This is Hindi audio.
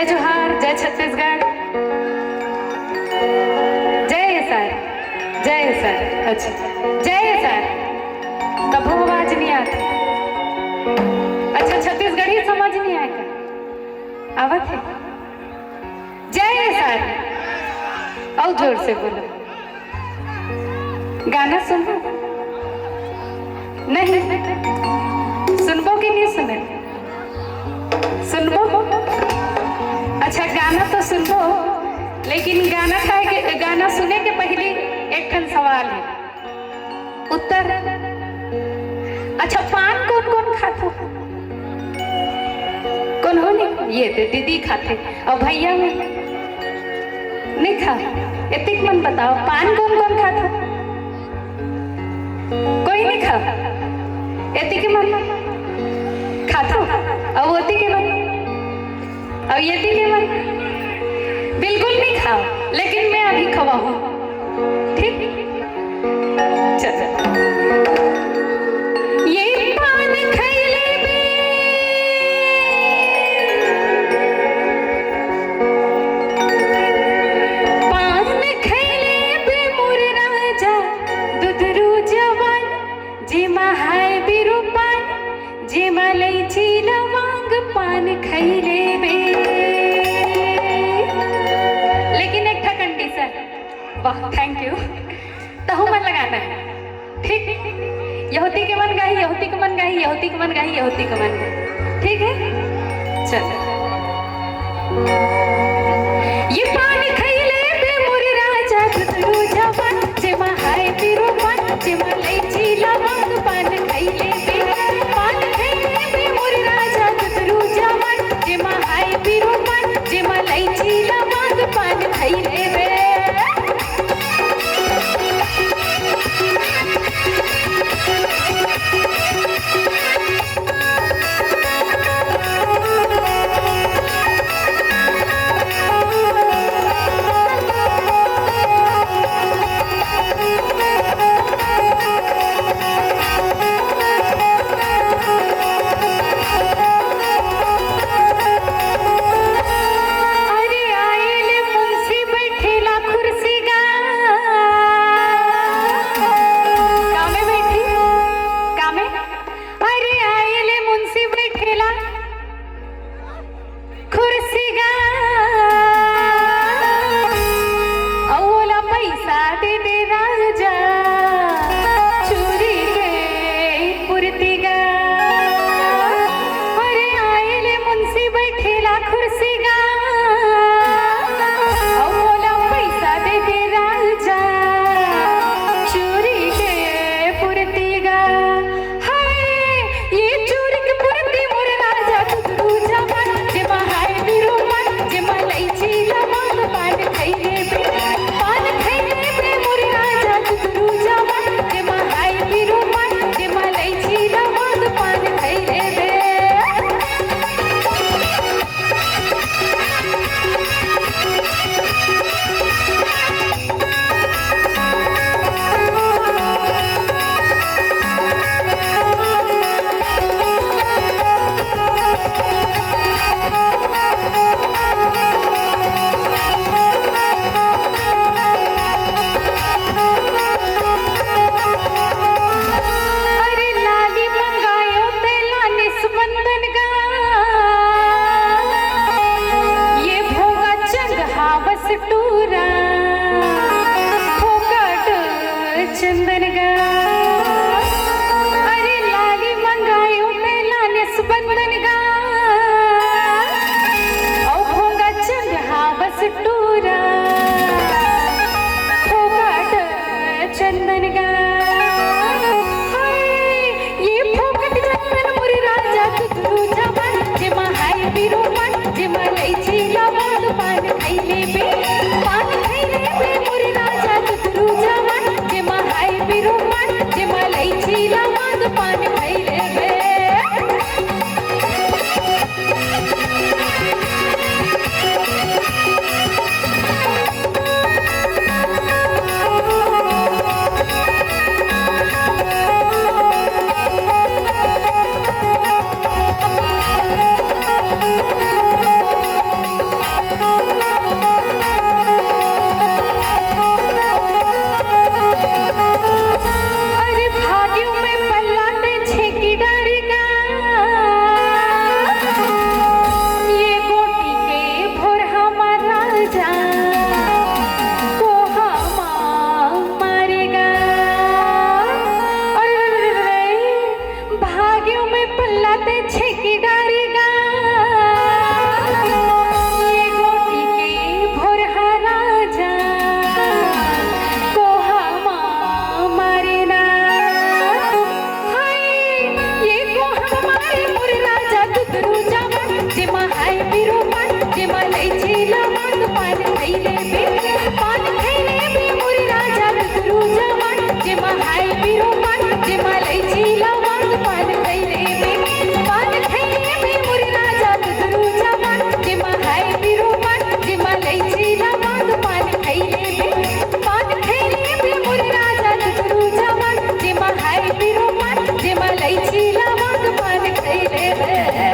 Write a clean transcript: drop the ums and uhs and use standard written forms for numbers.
जय जोहार, जय छत्तीसगढ़, जय सर, जय सर। अच्छा, जय सर। तब वो आवाज नहीं आती। अच्छा, छत्तीसगढ़ी समझ नहीं आएगा, आवत है। जय सर। और जोर से बोलो। गाना सुनो? नहीं सुनबो कि नहीं सुने? सुनबो? अच्छा, गाना तो सुनबो, लेकिन गाना सुने के पहले एक ठन सवाल है, उत्तर। अच्छा, पान कौन कौन खाते? कौन हो? नहीं, ये तो दीदी खाते और भैया में नहीं खा। इतनी मन बताओ, पान कौन कौन खाता? कोई नहीं खा। इतनी के मन खाता और वो के मन और ये के मन बिल्कुल नहीं खाओ, लेकिन मैं अभी खवाऊं, ठीक? चल ये पान खैले में पान खैले में मोर राजा दुधरू जवान जेमा हाय बिरु पान जेमा लैची लवांग पान खैले में। वाह, थैंक यू। तहु मन लगाना है, ठीक? यहूदी के मन गाही, यहूदी के मन गाही, यहूदी के मन गाही, यहूदी के मन गाही, ठीक है? चल। ये पान खैले बे मोर राजा दुधरू जवान जेमा हाय बिरु पान जेमा लैची लवंग पान खैले बे। पान खैले बे मोर राजा दुधरू जवान जेमा हाय बिरु पान जेमा लैची लवंग पान खैले बे। चंदन गा अरे लाली मंगायो पहला निस्बंदन गा और भोंगा चंद बस टूरा फोकट चंदन गा। ये फोकट चंदन मुरी राजा दुधरू जवान जेमा हाय बिरु पान जेमा लैची लवंग पान खैले बे। रे